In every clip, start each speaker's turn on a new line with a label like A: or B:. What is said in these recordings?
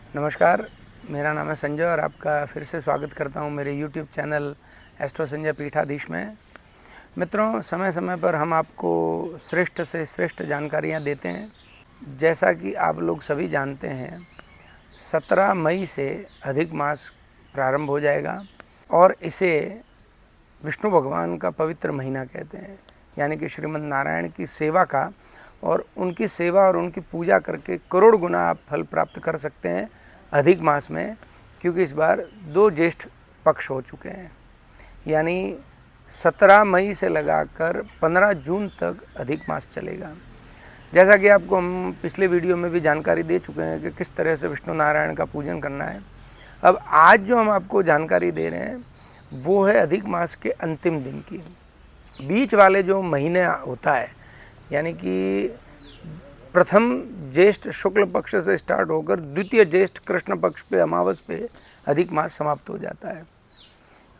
A: नमस्कार, मेरा नाम है संजय और आपका फिर से स्वागत करता हूं मेरे YouTube चैनल एस्ट्रो संजय पीठाधीश में। मित्रों, समय समय पर हम आपको श्रेष्ठ से श्रेष्ठ जानकारियां देते हैं। जैसा कि आप लोग सभी जानते हैं, 17 मई से अधिक मास प्रारंभ हो जाएगा और इसे विष्णु भगवान का पवित्र महीना कहते हैं, यानी कि श्रीमद् नारायण की सेवा का, और उनकी सेवा और उनकी पूजा करके करोड़ गुना आप फल प्राप्त कर सकते हैं अधिक मास में, क्योंकि इस बार 2 ज्येष्ठ पक्ष हो चुके हैं। यानी 17 मई से लगाकर 15 जून तक अधिक मास चलेगा। जैसा कि आपको हम पिछले वीडियो में भी जानकारी दे चुके हैं कि किस तरह से विष्णु नारायण का पूजन करना है। अब आज जो हम आपको जानकारी दे रहे हैं वो है अधिक मास के अंतिम दिन की। बीच वाले जो महीने होता है, यानी कि प्रथम ज्येष्ठ शुक्ल पक्ष से स्टार्ट होकर द्वितीय ज्येष्ठ कृष्ण पक्ष पे अमावस पे अधिक मास समाप्त हो जाता है।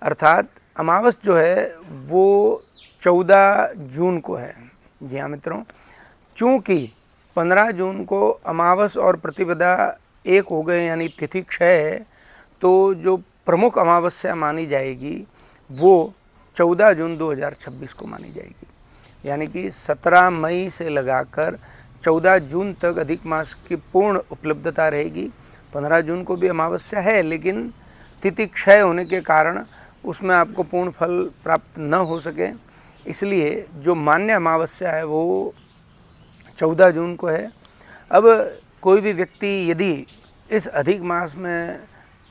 A: अर्थात अमावस जो है वो 14 जून को है। जी हाँ मित्रों, चूँकि 15 जून को अमावस और प्रतिपदा एक हो गए, यानी तिथि क्षय है, तो जो प्रमुख अमावस्या मानी जाएगी वो 14 जून 2026 को मानी जाएगी। यानी कि 17 मई से लगाकर 14 जून तक अधिक मास की पूर्ण उपलब्धता रहेगी। 15 जून को भी अमावस्या है, लेकिन तिथि क्षय होने के कारण उसमें आपको पूर्ण फल प्राप्त न हो सके, इसलिए जो मान्य अमावस्या है वो 14 जून को है। अब कोई भी व्यक्ति यदि इस अधिक मास में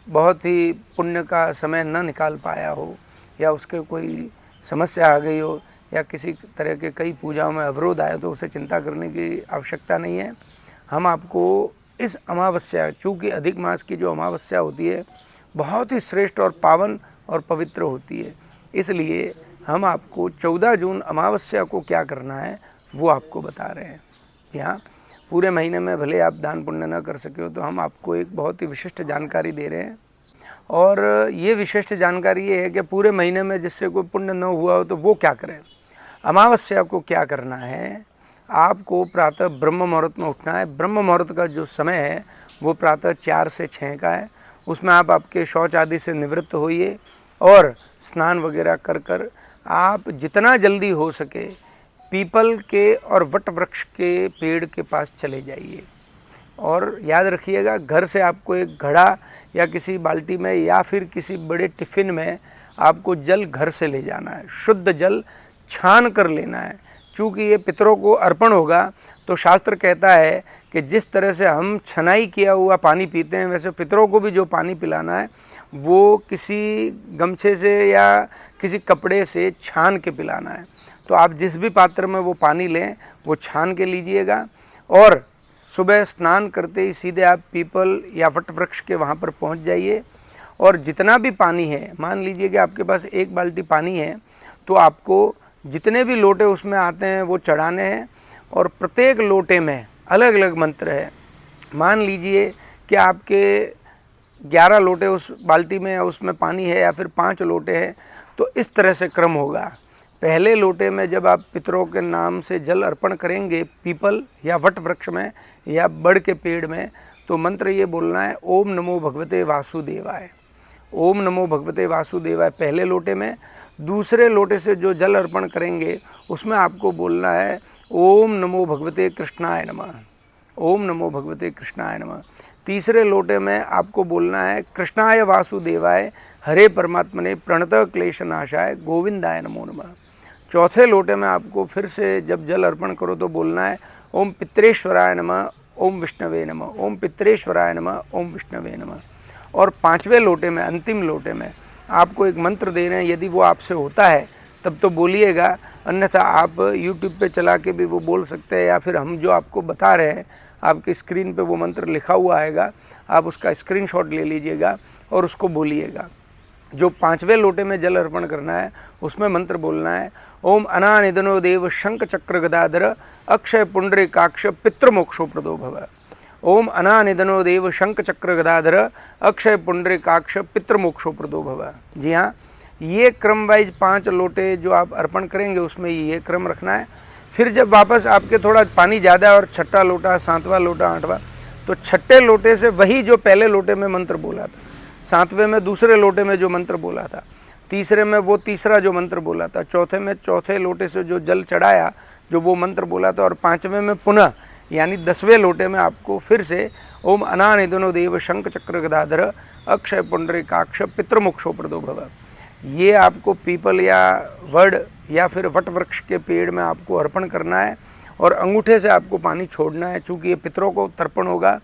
A: बहुत ही पुण्य का समय न निकाल पाया हो, या उसके कोई समस्या आ गई हो, या किसी तरह के कई पूजाओं में अवरोध आए, तो उसे चिंता करने की आवश्यकता नहीं है। हम आपको इस अमावस्या, चूँकि अधिक मास की जो अमावस्या होती है बहुत ही श्रेष्ठ और पावन और पवित्र होती है, इसलिए हम आपको 14 जून अमावस्या को क्या करना है वो आपको बता रहे हैं। यहाँ पूरे महीने में भले आप दान पुण्य न कर सके हो, तो हम आपको एक बहुत ही विशिष्ट जानकारी दे रहे हैं। और ये विशिष्ट जानकारी ये है कि पूरे महीने में जिससे कोई पुण्य न हुआ हो तो वो क्या करें। अमावस्या को क्या करना है, आपको प्रातः ब्रह्म मुहूर्त में उठना है। ब्रह्म मुहूर्त का जो समय है वो प्रातः 4 से 6 का है। उसमें आप आपके शौच आदि से निवृत्त होइए और स्नान वगैरह कर आप जितना जल्दी हो सके पीपल के और वट वृक्ष के पेड़ के पास चले जाइए। और याद रखिएगा, घर से आपको एक घड़ा या किसी बाल्टी में या फिर किसी बड़े टिफ़िन में आपको जल घर से ले जाना है। शुद्ध जल छान कर लेना है। चूँकि ये पितरों को अर्पण होगा, तो शास्त्र कहता है कि जिस तरह से हम छनाई किया हुआ पानी पीते हैं, वैसे पितरों को भी जो पानी पिलाना है वो किसी गमछे से या किसी कपड़े से छान के पिलाना है। तो आप जिस भी पात्र में वो पानी लें वो छान के लीजिएगा, और सुबह स्नान करते ही सीधे आप पीपल या वट वृक्ष के वहाँ पर पहुँच जाइए। और जितना भी पानी है, मान लीजिए कि आपके पास 1 बाल्टी पानी है, तो आपको जितने भी लोटे उसमें आते हैं वो चढ़ाने हैं, और प्रत्येक लोटे में अलग अलग मंत्र है। मान लीजिए कि आपके 11 लोटे उस बाल्टी में या उसमें पानी है, या फिर 5 लोटे हैं, तो इस तरह से क्रम होगा। पहले लोटे में जब आप पितरों के नाम से जल अर्पण करेंगे पीपल या वट वृक्ष में या बड़ के पेड़ में, तो मंत्र ये बोलना है, ओम नमो भगवते वासुदेवाय। ओम नमो भगवते वासुदेवाय पहले लोटे में। दूसरे लोटे से जो जल अर्पण करेंगे उसमें आपको बोलना है, ओम नमो भगवते कृष्णाय नमः। ओम नमो भगवते कृष्णाय नमः। तीसरे लोटे में आपको बोलना है, कृष्णाय वासुदेवाय हरे परमात्मने प्रणतः क्लेशनाशाय गोविंदाय नमो नमः। चौथे लोटे में आपको फिर से जब जल अर्पण करो तो बोलना है, ओम पितरेश्वराय नमः, ओम विष्णवे नमः, ओम पितरेश्वराय नमः, ओम विष्णवे नमः। और 5वें लोटे में, अंतिम लोटे में आपको एक मंत्र दे रहे हैं। यदि वो आपसे होता है तब तो बोलिएगा, अन्यथा आप YouTube पे चला के भी वो बोल सकते हैं, या फिर हम जो आपको बता रहे हैं आपकी स्क्रीन पे वो मंत्र लिखा हुआ आएगा, आप उसका स्क्रीनशॉट ले लीजिएगा और उसको बोलिएगा। जो 5वें लोटे में जल अर्पण करना है उसमें मंत्र बोलना है, ओम अनानिधनो देव शंख चक्र गदाधर अक्षय पुंडरीकाक्ष पितृमोक्षो प्रदो भव। ओम अनानिधनो देव शंख चक्र गदाधर अक्षय पुंडरीकाक्ष पितृमोक्षो प्रदो भव। जी हाँ, ये क्रम वाइज 5 लोटे जो आप अर्पण करेंगे उसमें ये क्रम रखना है। फिर जब वापस आपके थोड़ा पानी ज़्यादा और छठा लोटा, 7वां लोटा, 8वां, तो छठे लोटे से वही जो पहले लोटे में मंत्र बोला था, सातवें में दूसरे लोटे में जो मंत्र बोला था, तीसरे में वो तीसरा जो मंत्र बोला था, चौथे में चौथे लोटे से जो जल चढ़ाया जो वो मंत्र बोला था, और पाँचवें में पुनः यानी 10वें लोटे में आपको फिर से ओम अनानिधनो देव शंख चक्र गदाधर अक्षय पुंडरीकाक्ष पितृमुक्षो प्रदो भव, ये आपको पीपल या वड या फिर वट वृक्ष के पेड़ में आपको अर्पण करना है और अंगूठे से आपको पानी छोड़ना है, चूँकि ये पितरों को तर्पण होगा।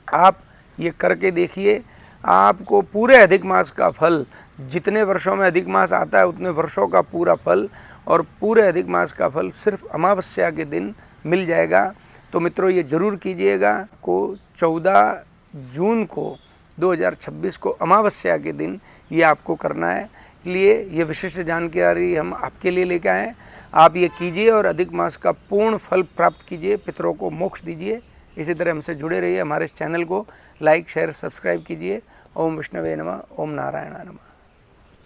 A: आप ये करके देखिए, आपको पूरे अधिक मास का फल, जितने वर्षों में अधिक मास आता है उतने वर्षों का पूरा फल और पूरे अधिक मास का फल सिर्फ अमावस्या के दिन मिल जाएगा। तो मित्रों ये ज़रूर कीजिएगा। को 14 जून को 2026 को अमावस्या के दिन ये आपको करना है, इसलिए ये विशिष्ट जानकारी हम आपके लिए लेकर आए। आप ये कीजिए और अधिक मास का पूर्ण फल प्राप्त कीजिए, पितरों को मोक्ष दीजिए। इसी तरह हमसे जुड़े रहिए, हमारे इस चैनल को लाइक शेयर सब्सक्राइब कीजिए। ओम विष्णवे नमः, ओम नारायणाय नमः।